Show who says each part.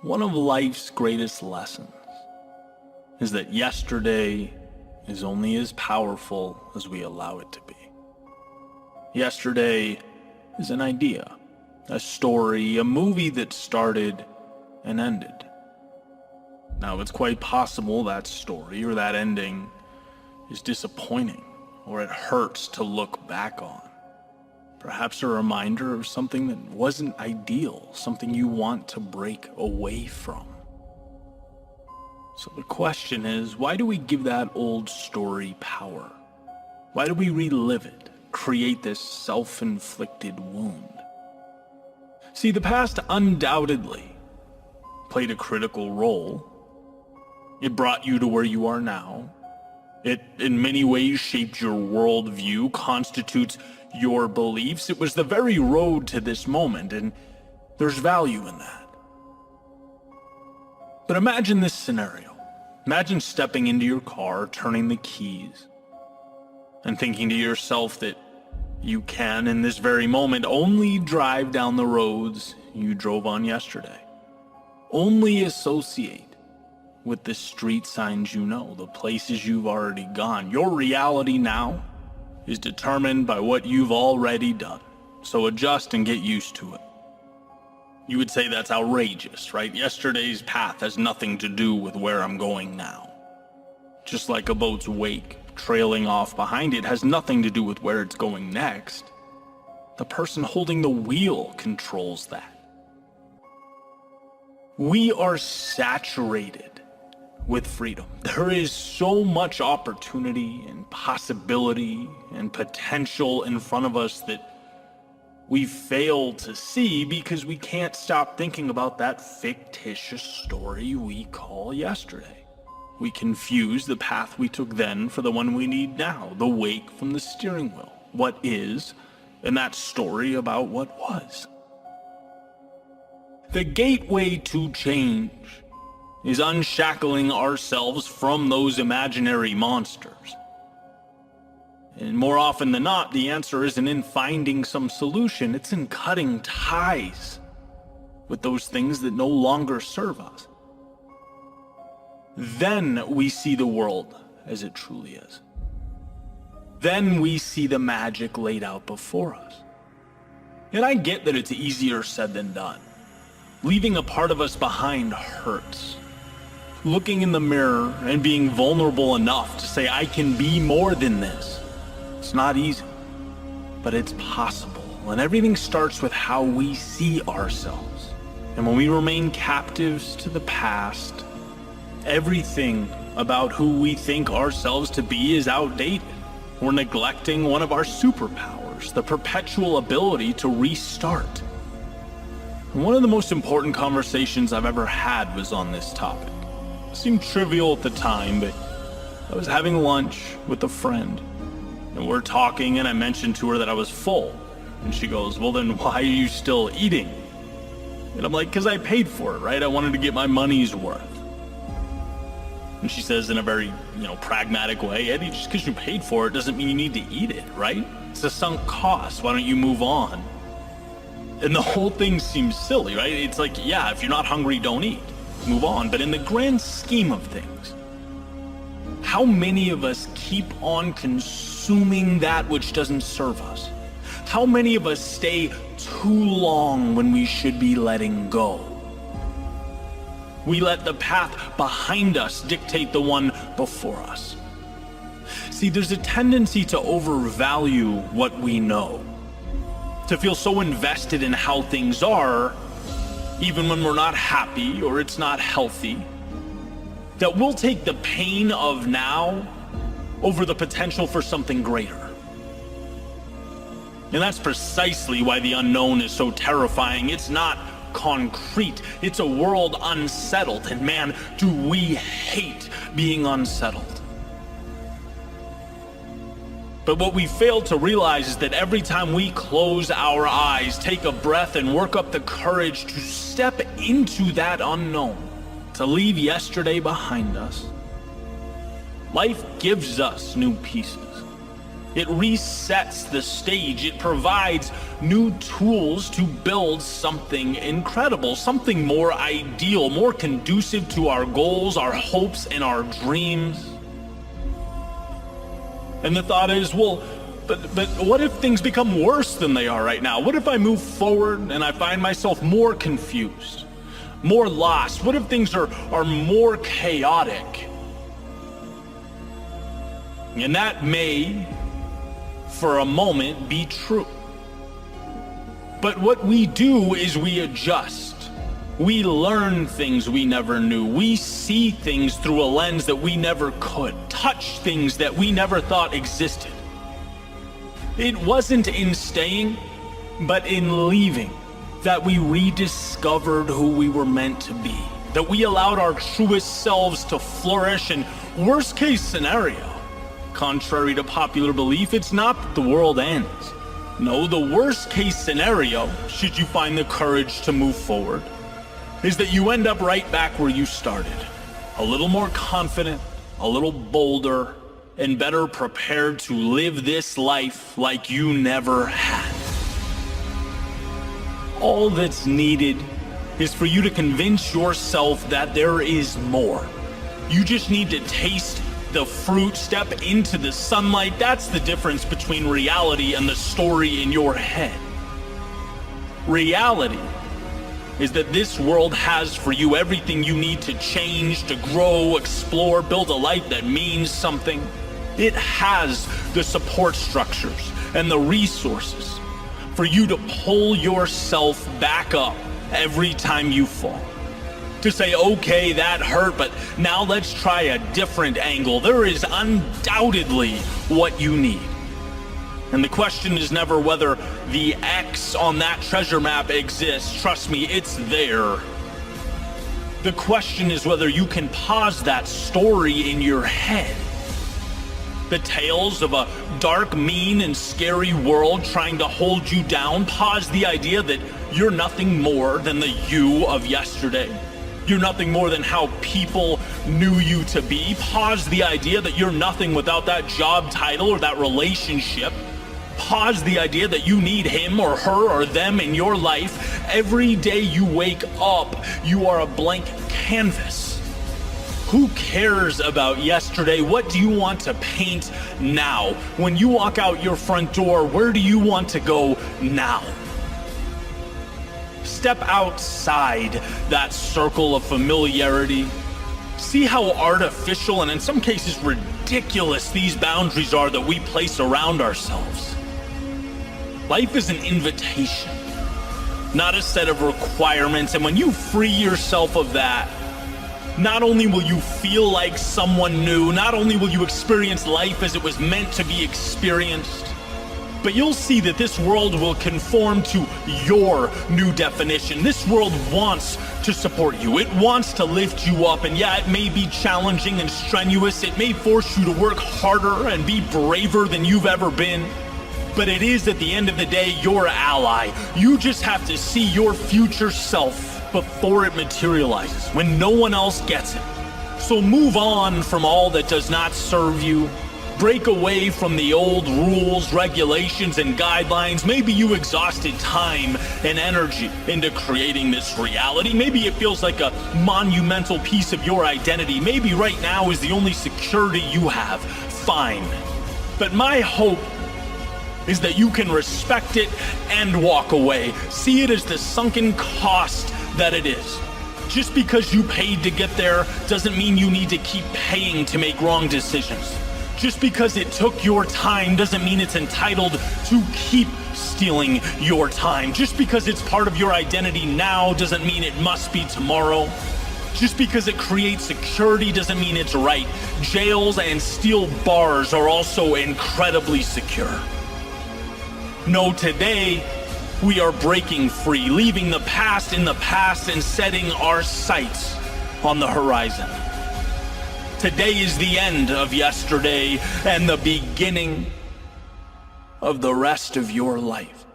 Speaker 1: One of life's greatest lessons is that yesterday is only as powerful as we allow it to be. Yesterday is an idea, a story, a movie that started and ended. Now, it's quite possible that story or that ending is disappointing, or it hurts to look back on. Perhaps a reminder of something that wasn't ideal, something you want to break away from. So the question is, why do we give that old story power? Why do we relive it, create this self-inflicted wound? See, the past undoubtedly played a critical role. It brought you to where you are now. It, in many ways, shaped your worldview, constitutes your beliefs. It was the very road to this moment, and there's value in that. But imagine this scenario. Imagine stepping into your car, turning the keys, and thinking to yourself that you can, in this very moment, only drive down the roads you drove on yesterday. Only associate with the street signs you know, the places you've already gone. Your reality now is determined by what you've already done. So adjust and get used to it. You would say that's outrageous, right? Yesterday's path has nothing to do with where I'm going now. Just like a boat's wake trailing off behind it has nothing to do with where it's going next. The person holding the wheel controls that. We are saturated with freedom. There is so much opportunity and possibility and potential in front of us that we fail to see because we can't stop thinking about that fictitious story we call yesterday. We confuse the path we took then for the one we need now, the wake from the steering wheel, what is, and that story about what was. The gateway to change is unshackling ourselves from those imaginary monsters. And more often than not, the answer isn't in finding some solution, it's in cutting ties with those things that no longer serve us. Then we see the world as it truly is. Then we see the magic laid out before us. And I get that it's easier said than done. Leaving a part of us behind hurts. Looking in the mirror and being vulnerable enough to say, I can be more than this. It's not easy, but it's possible. And everything starts with how we see ourselves. And when we remain captives to the past, everything about who we think ourselves to be is outdated. We're neglecting one of our superpowers, the perpetual ability to restart. And one of the most important conversations I've ever had was on this topic. It seemed trivial at the time, but I was having lunch with a friend, and we're talking, and I mentioned to her that I was full. And she goes, well, then why are you still eating? And I'm like, because I paid for it, right? I wanted to get my money's worth. And she says in a very, pragmatic way, Eddie, just because you paid for it doesn't mean you need to eat it, right? It's a sunk cost. Why don't you move on? And the whole thing seems silly, right? It's like, yeah, if you're not hungry, don't eat. Move on. But in the grand scheme of things, how many of us keep on consuming that which doesn't serve us? How many of us stay too long when we should be letting go? We let the path behind us dictate the one before us. See, there's a tendency to overvalue what we know, to feel so invested in how things are, even when we're not happy or it's not healthy, that we'll take the pain of now over the potential for something greater. And that's precisely why the unknown is so terrifying. It's not concrete. It's a world unsettled, and man, do we hate being unsettled. But what we fail to realize is that every time we close our eyes, take a breath, and work up the courage to step into that unknown, to leave yesterday behind us, life gives us new pieces. It resets the stage. It provides new tools to build something incredible, something more ideal, more conducive to our goals, our hopes, and our dreams. And the thought is, well, but what if things become worse than they are right now? What if I move forward and I find myself more confused, more lost? What if things are more chaotic? And that may, for a moment, be true. But what we do is we adjust. We learn things we never knew. We see things through a lens that we never could. Touch things that we never thought existed. It wasn't in staying, but in leaving, that we rediscovered who we were meant to be. That we allowed our truest selves to flourish, and worst case scenario, contrary to popular belief, it's not that the world ends. No, the worst case scenario, should you find the courage to move forward, is that you end up right back where you started. A little more confident, a little bolder, and better prepared to live this life like you never had. All that's needed is for you to convince yourself that there is more. You just need to taste the fruit, step into the sunlight. That's the difference between reality and the story in your head. Reality is that this world has for you everything you need to change, to grow, explore, build a life that means something. It has the support structures and the resources for you to pull yourself back up every time you fall. To say, okay, that hurt, but now let's try a different angle. There is undoubtedly what you need. And the question is never whether the X on that treasure map exists. Trust me, it's there. The question is whether you can pause that story in your head. The tales of a dark, mean, and scary world trying to hold you down. Pause the idea that you're nothing more than the you of yesterday. You're nothing more than how people knew you to be. Pause the idea that you're nothing without that job title or that relationship. Pause the idea that you need him or her or them in your life. Every day you wake up, you are a blank canvas. Who cares about yesterday? What do you want to paint now? When you walk out your front door, where do you want to go now? Step outside that circle of familiarity. See how artificial and in some cases ridiculous these boundaries are that we place around ourselves. Life is an invitation, not a set of requirements. And when you free yourself of that, not only will you feel like someone new, not only will you experience life as it was meant to be experienced, but you'll see that this world will conform to your new definition. This world wants to support you. It wants to lift you up. And yeah, it may be challenging and strenuous. It may force you to work harder and be braver than you've ever been. But it is, at the end of the day, your ally. You just have to see your future self before it materializes, when no one else gets it. So move on from all that does not serve you. Break away from the old rules, regulations, and guidelines. Maybe you exhausted time and energy into creating this reality. Maybe it feels like a monumental piece of your identity. Maybe right now is the only security you have. Fine. But my hope is that you can respect it and walk away. See it as the sunken cost that it is. Just because you paid to get there doesn't mean you need to keep paying to make wrong decisions. Just because it took your time doesn't mean it's entitled to keep stealing your time. Just because it's part of your identity now doesn't mean it must be tomorrow. Just because it creates security doesn't mean it's right. Jails and steel bars are also incredibly secure. No, today, we are breaking free, leaving the past in the past and setting our sights on the horizon. Today is the end of yesterday and the beginning of the rest of your life.